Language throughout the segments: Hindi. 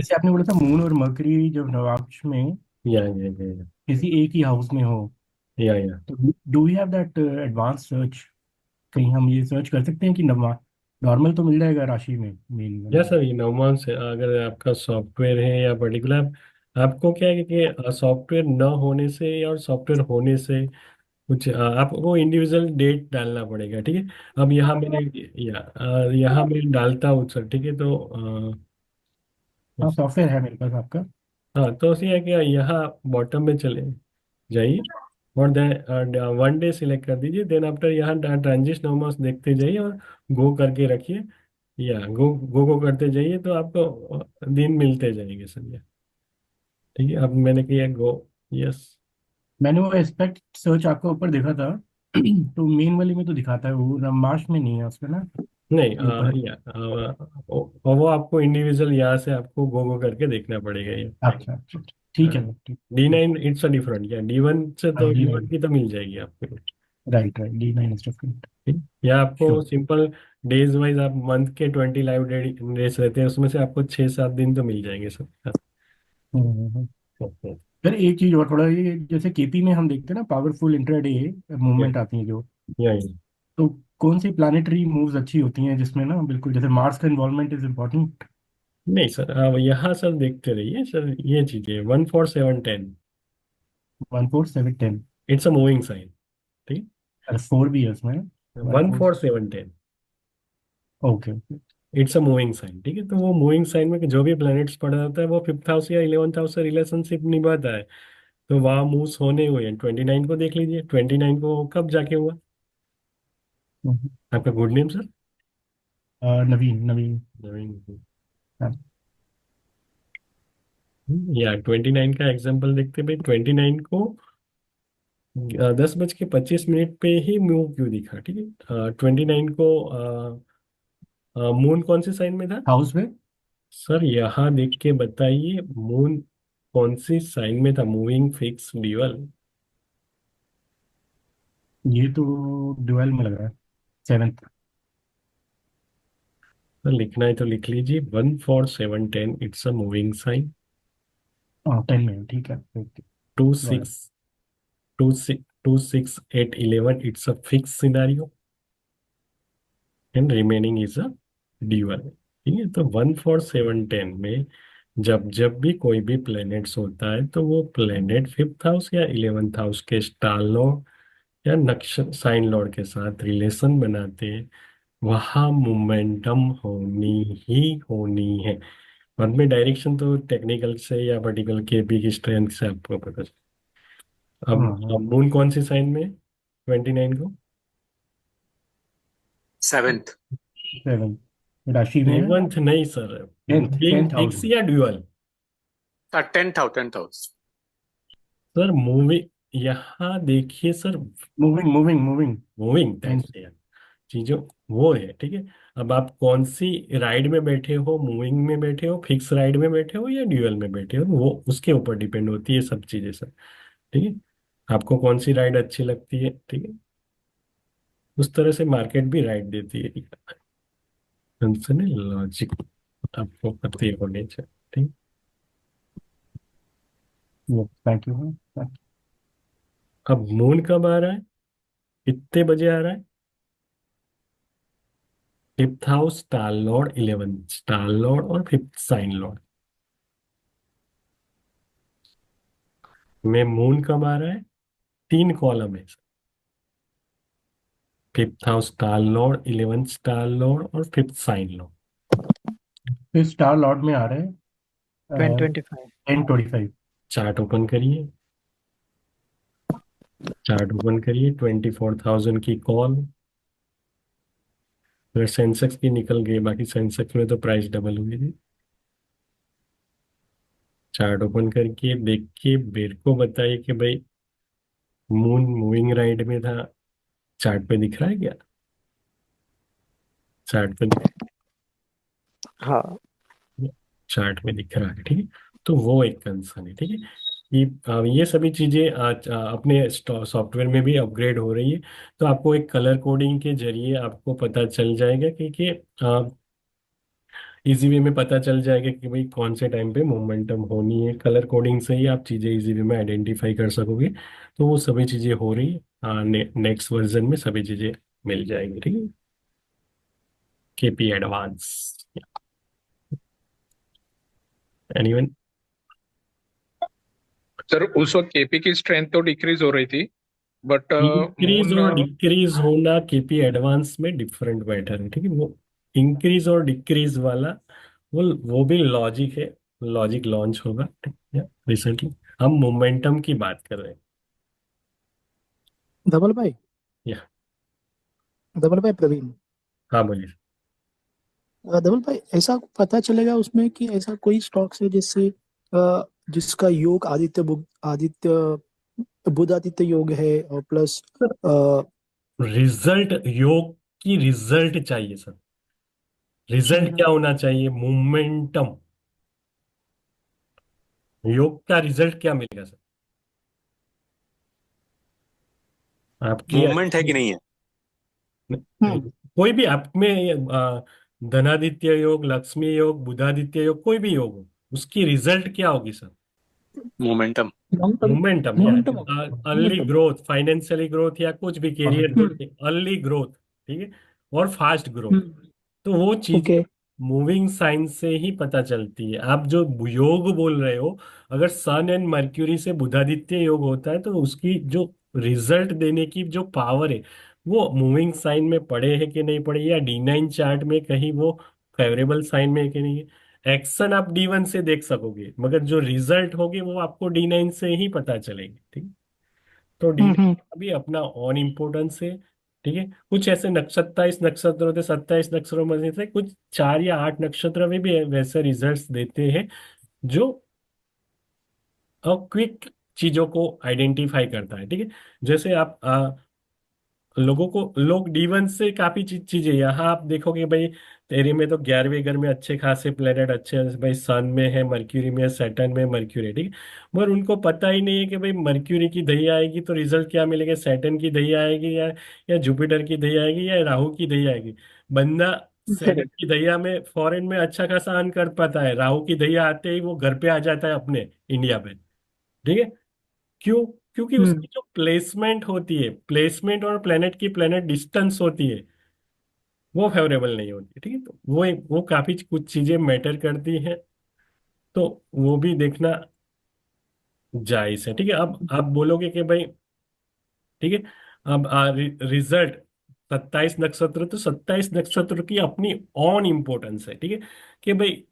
जैसे आपने बोला था मून और मरकरी जब नवाक्ष में या किसी एक ही हाउस में हो, या तो do we have that advance search? कहीं हम ये सर्च कर सकते हैं कि नॉर्मल तो मिल जाएगा राशि में मेन वाले या में? सर, ये नॉर्मल से अगर आपका सॉफ्टवेयर है या पर्टिकुलर, आपको क्या है कि सॉफ्टवेयर न होने से और सॉफ्टवेयर होने से कुछ आपको इंडिविजुअल डेट डालना पड़ेगा, ठीक है। अब यहाँ मैंने यहाँ मैं डालता हूँ सर, ठीक है। तो हाँ, सॉफ्टवेयर है मेरे पास आपका। हाँ, तो उसी है कि यहाँ बॉटम में चले जाइए और देन 1 डे सिलेक्ट कर दीजिए। देन आफ्टर यहाँ ट्रांजिशन नॉर्मल्स देखते जाइए और गो करके रखिए, या गो गो गो करते जाइए तो आपको दिन मिलते जाएंगे सर ये। ठीक है, अब मैंने किया गो। यस। मैंने वो एस्पेक्ट सर्च आपका ऊपर देखा था तो मेन वाले में तो दिखाता है, वो नमाश में नहीं है उसमें ना, नहीं, ये ऊपर। वो आपको इंडिविजुअल यहाँ से आपको गो गो करके देखना पड़ेगा ये। अच्छा अच्छा, ठीक है ठीक ठीक। D9 इट्स अ डिफरेंट, या D1 से तो डी D1 नाइन, की तो मिल जाएगी आपको। Right right, D9 is different. ठीक। या आपको श्योर। सिंपल डेज वाइज, आप मंथ के 20 लाइव डेज रहते हैं, उसमें से आपको 6-7 दिन तो मिल जाएंगे सर। फिर एक चीज और, थोड़ा ये जैसे केपी में हम देखते हैं ना पावरफुल इंट्राडे मूवमेंट आती है जो, या तो कौन सी प्लानिटरी मूव्स अच्छी होती हैं जिसमें ना बिल्कुल जैसे मार्स का इन्वॉल्वमेंट इज इम्पोर्टेंट? नहीं सर, आप यहाँ सर देखते रहिए सर, ये चीजें 1 4 7 10, 1 4 7 10। It's a moving sign. ठीक। अरे 4 भी है उसमें। One 1 4 7 10, okay okay. It's a moving sign. ठीक है, तो वो मूविंग साइन में जो भी प्लैनेट्स पड़ा जाता है वो 5th हाउस या 11th हाउस से रिलेशनशिप निभाता है। तो वहाँ मूव्स होने हुए हैं। 29 को देख लीजिए, 29 को कब जाके हुआ। आपका गुड नेम सर। नवीन नवीन। नवीन। हाँ। या 29 का एग्जाम्पल देखते भाई, 29 को 10:25 पे ही मूव क्यों दिखा, ठीक है। 29 को मून कौन से साइन में था। हाउस में। सर यहाँ देख के बताइए, मून कौन सी साइन में था, मूविंग फिक्स ड्यूअल। ये तो डुअल में लग रहा है, 7th। तो लिखना है तो लिख लीजिए, 1 4 7 10, इट्स अ मूविंग साइन। हाँ 10 में है, ठीक है okay. Two Got it. Six 2 6 8 11, it's a fix scenario and remaining is a dual. ठीक है, तो 1 4 7 10 में जब जब भी कोई भी प्लेनेट्स होता है तो वो प्लेनेट 5th हाउस या 11th हाउस के स्टार लॉर्ड या नक्षत्र साइन लॉर्ड के साथ रिलेशन बनाते हैं, वहाँ मोमेंटम होनी ही होनी है। बाद में डायरेक्शन तो टेक्निकल से या पर्टिकुलर केपी की स्ट्रेंथ से आपको पता चले। अब हाँ। मून कौन सी साइन में 29 को। 7th। 7 राशि में है। 7th नहीं sir, 10th moving 10th house fix में। या dual. 10th house. Sir moving, यहाँ देखिए sir, moving moving moving. Moving 10th। That's चीजों वो है, ठीक है। अब आप कौन सी राइड में बैठे हो, मूविंग में बैठे हो, फिक्स राइड में बैठे हो या ड्यूअल में बैठे हो, वो उसके ऊपर डिपेंड होती है सब चीजें सर। ठीक है, आपको कौन सी राइड अच्छी लगती है, ठीक है, उस तरह से मार्केट भी राइड देती है। लॉजिक आपको पता ही होनी चाहिए। ठीक। Thank you. अब मून कब आ रहा है, कितने बजे आ रहा है। 5th house star Lord, 11th star Lord और 5th साइन लॉर्ड में मून कब आ रहा है। 3 कॉलम है, 5th house star Lord, 11th star Lord और 5th साइन लॉर्ड। फिर स्टार लॉर्ड में आ रहे हैं 2025। 10 25। चार्ट ओपन करिए, चार्ट ओपन करिए, 24,000 की कॉल। अगर सेंसेक्स की निकल गई, बाकी सेंसेक्स में तो प्राइस डबल हुई थी। चार्ट ओपन करके देख के मेरे को बताइए कि भाई मून मूविंग राइट में था, चार्ट पे दिख रहा है क्या। चार्ट पे, हाँ। चार्ट में दिख रहा है, ठीक है। तो वो एक कंसर्न है, ठीक है। ये ये सभी चीजें आज अपने सॉफ्टवेयर में भी अपग्रेड हो रही है। तो आपको एक कलर कोडिंग के जरिए आपको पता चल जाएगा कि इजी वे में पता चल जाएगा कि भाई कौन से टाइम पे मोमेंटम होनी है। कलर कोडिंग से ही आप चीजें इजी वे में आइडेंटिफाई कर सकोगे। तो वो सभी चीजें हो रही है, नेक्स्ट वर्जन में सभी चीजें मिल जाएंगी, ठीक है। KP advance. एनीवन? सर उस वक्त केपी की स्ट्रेंथ तो डिक्रीज हो रही थी, बट इंक्रीज मून और डिक्रीज होना केपी एडवांस में डिफरेंट मैटर है, ठीक है। वो इंक्रीज और डिक्रीज वाला वो भी लॉजिक है। लॉजिक लॉन्च होगा रिसेंटली। हम मोमेंटम की बात कर रहे हैं। धवल भाई। या धवल भाई प्रवीण। हाँ, बोलिए। धवल भाई, ऐसा पता चलेगा उसमें कि ऐसा कोई स्टॉक्स है जिससे जिसका योग बुध आदित्य योग है और प्लस रिजल्ट योग की रिजल्ट चाहिए सर। रिजल्ट क्या होना चाहिए? मोमेंटम। योग का रिजल्ट क्या मिलेगा सर? आपकी मूवमेंट है कि नहीं है? कोई भी आप में धनादित्य योग, लक्ष्मी योग, बुधादित्य योग, कोई भी योग हो, उसकी रिजल्ट क्या होगी सर? मोमेंटम। लॉन्ग टर्म मोमेंटम या momentum early momentum. Growth, financially growth, या कुछ भी कैरियर ग्रोथ, अर्ली ग्रोथ, ठीक है, और फास्ट ग्रोथ। तो वो चीजें ओके। मूविंग साइन से ही पता चलती है। आप जो योग बोल रहे हो, अगर सन एंड मर्क्यूरी से बुधादित्य योग होता है तो उसकी जो रिजल्ट देने की जो पावर है, वो मूविंग साइन में पड़े है कि नहीं पड़े, या D9 चार्ट में कहीं वो फेवरेबल साइन में है कि नहीं है। एक्शन आप D1 से देख सकोगे, मगर जो रिजल्ट होगी वो आपको D9 से ही पता चलेगी, ठीक है। तो D9 अभी अपना ऑन इम्पोर्टेंस है, ठीक है। कुछ ऐसे नक्षत्र, 27 नक्षत्र होते, 27 नक्षत्रों में से कुछ 4 या 8 नक्षत्र में भी वैसे रिजल्ट्स देते हैं जो क्विक चीजों को आइडेंटिफाई करता है, ठीक है। जैसे आप लोगों को लोग D1 से काफी चीजें, यहाँ आप देखोगे भाई तेरे में तो 11वें घर में अच्छे खासे प्लेनेट अच्छे हैं भाई, सन में है, मर्क्यूरी में है, सैटर्न में मर्क्यूरी है, ठीक है। मगर उनको पता ही नहीं है कि भाई मर्क्यूरी की दही आएगी तो रिजल्ट क्या मिलेगा, सैटर्न की दही आएगी या जुपिटर की दही आएगी या राहु की दही आएगी। बंदा सैटर्न की दहिया में फॉरेन में अच्छा खासा अर्न कर पाता है, राहु की दहिया आते ही वो घर पे आ जाता है अपने इंडिया पे, ठीक है। क्यों? क्योंकि उसकी जो प्लेसमेंट होती है, प्लेसमेंट और प्लेनेट की प्लेनेट डिस्टेंस होती है, वो फेवरेबल नहीं होती, ठीक है। तो वो काफी कुछ चीजें मैटर करती हैं। तो वो भी देखना जायज है, ठीक है। अब आप बोलोगे कि भाई ठीक है, अब रिजल्ट 27 नक्षत्र, तो 27 नक्षत्र की अपनी ऑन इम्पोर्टेंस है, ठीक है। कि भाई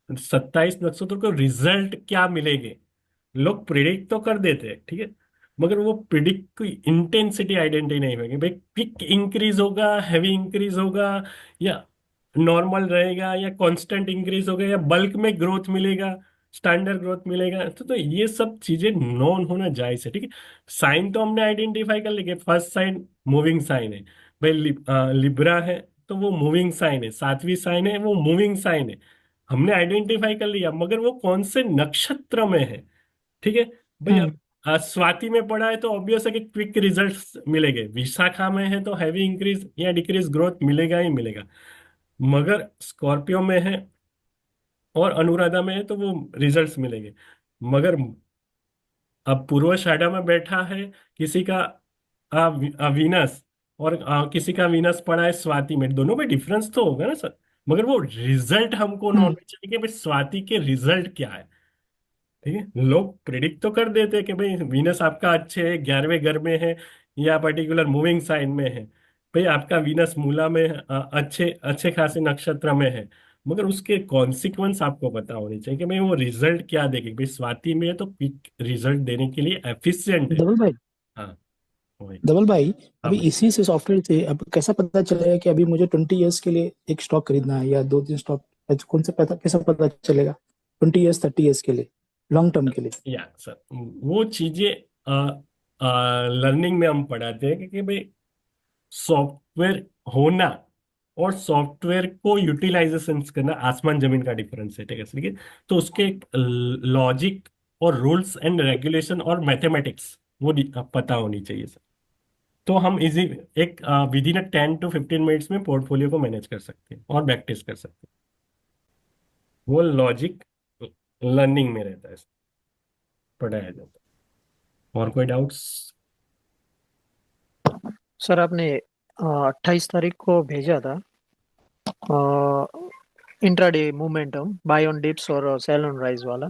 27 नक्षत्र को रिजल्ट क्या मिलेंगे, लोग प्रिडिक्ट तो कर देते हैं, ठीक है। मगर वो प्रिडिक्ट की इंटेंसिटी आइडेंटिटी नहीं होगी भाई, क्विक इंक्रीज होगा, हैवी इंक्रीज होगा, या नॉर्मल रहेगा, या कांस्टेंट इंक्रीज होगा, या बल्क में ग्रोथ मिलेगा, स्टैंडर्ड ग्रोथ मिलेगा। तो ये सब चीजें नॉन होना जायज है, ठीक है। साइन तो हमने आइडेंटिफाई कर लिया, फर्स्ट साइन मूविंग साइन है भाई, लिब्रा है तो वो मूविंग साइन है, सातवीं साइन है वो मूविंग साइन है, हमने आइडेंटिफाई कर लिया। मगर वो कौन से नक्षत्र में है, ठीक है भाई। अब स्वाति में पड़ा है तो ऑब्वियस है कि क्विक रिजल्ट्स मिलेंगे, विशाखा में है तो हैवी इंक्रीज या डिक्रीज ग्रोथ मिलेगा ही मिलेगा। मगर स्कॉर्पियो में है और अनुराधा में है तो वो रिजल्ट्स मिलेंगे। मगर अब पूर्वाषाढ़ा में बैठा है किसी का वीनस, और किसी का वीनस पड़ा है स्वाति में, दोनों में डिफरेंस तो होगा ना सर। मगर वो रिजल्ट हमको नॉलेज चाहिए कि भाई स्वाति के रिजल्ट क्या है, ठीक है। लोग प्रिडिक्ट तो कर देते हैं कि भाई वीनस आपका अच्छे है, 11वें घर में है, या पर्टिकुलर मूविंग साइन में है, भाई आपका वीनस मूला में अच्छे अच्छे खासे नक्षत्र में है। मगर उसके कॉन्सिक्वेंस आपको पता होने चाहिए कि भाई वो रिजल्ट क्या देगी। भाई स्वाति में है तो क्विक रिजल्ट देने के लिए एफिशिएंट है। धवल भाई। हाँ, वही। धवल भाई, हाँ अभी भाई। इसी से सॉफ्टवेयर से अब कैसा पता चलेगा कि अभी मुझे 20 इयर्स के लिए एक स्टॉक खरीदना है या दो तीन स्टॉक? कौन से पता कैसा पता चलेगा 20 इयर्स 30 इयर्स के लिए, लॉन्ग टर्म के लिए? या सर वो चीजें लर्निंग में हम पढ़ाते हैं कि भाई सॉफ्टवेयर होना और सॉफ्टवेयर को यूटिलाइजेशन करना आसमान जमीन का डिफरेंस है, ठीक है, ठीक है। तो उसके लॉजिक और रूल्स एंड रेगुलेशन और मैथमेटिक्स वो पता होनी चाहिए सर। तो हम इजी एक विदिन 10 to 15 मिनट्स में पोर्टफोलियो को मैनेज कर सकते हैं और बैक टेस्ट कर सकते हैं। वो लॉजिक लर्निंग में रहता है, पढ़ाया जाता है। और कोई डाउट्स? सर आपने 28 तारीख को भेजा था intraday momentum buy on dips और सेल ऑन राइज वाला,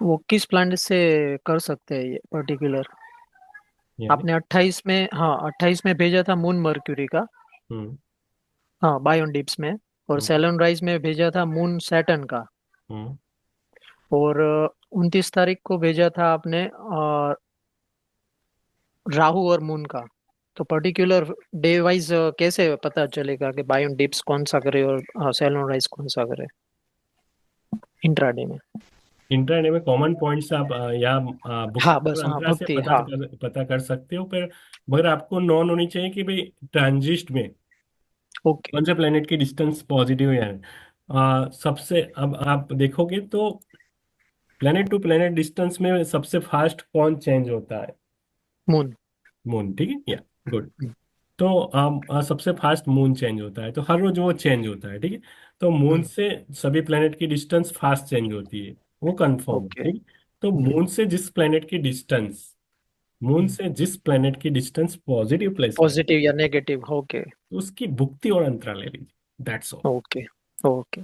वो किस प्लान से कर सकते हैं ये पर्टिकुलर? यानी आपने 28 में, हाँ 28 में भेजा था मून मर्क्यूरी का, हम्म हाँ बाय ऑन डिप्स में, और हम्म सेल ऑन राइज में भेजा था मून सैटर्न का, हम्म। और 29 तारीख को भेजा था आपने राहु और मून का। तो पर्टिकुलर डे वाइज कैसे पता चलेगा कि बाय ऑन डिप्स कौन सा करे और सेल ऑन राइज कौन सा करे इंट्राडे में? इंटरनेट में कॉमन पॉइंट्स आप या हाँ भुक्ति बस, और हाँ अंतरा से भक्ति, हाँ पता कर सकते हो, पर मगर आपको नॉन होनी चाहिए कि भाई ट्रांजिट में ओके। कौन से प्लेनेट की डिस्टेंस पॉजिटिव है। सबसे अब आप देखोगे तो प्लेनेट टू प्लेनेट डिस्टेंस में सबसे फास्ट कौन चेंज होता है? मून। मून, ठीक है, या गुड। तो सबसे फास्ट मून चेंज होता है, तो हर रोज वो चेंज होता है, ठीक है। तो मून से सभी प्लेनेट की डिस्टेंस फास्ट चेंज होती है, वो कंफर्म है, ओके। ठीक है। तो मून से जिस प्लेनेट की डिस्टेंस पॉजिटिव प्लेस में, पॉजिटिव या नेगेटिव, ओके। तो उसकी भुक्ति और अंतरा ले लीजिए, that's all. Okay. Okay.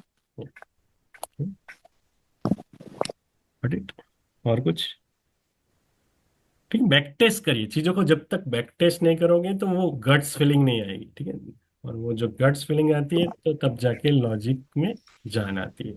It और कुछ? ठीक, बैक टेस्ट करिए चीजों को, जब तक बैक टेस्ट नहीं करोगे तो वो गट्स फीलिंग नहीं आएगी, ठीक है। और वो जो गट्स फीलिंग आती है तो तब जाके लॉजिक में जान आती है।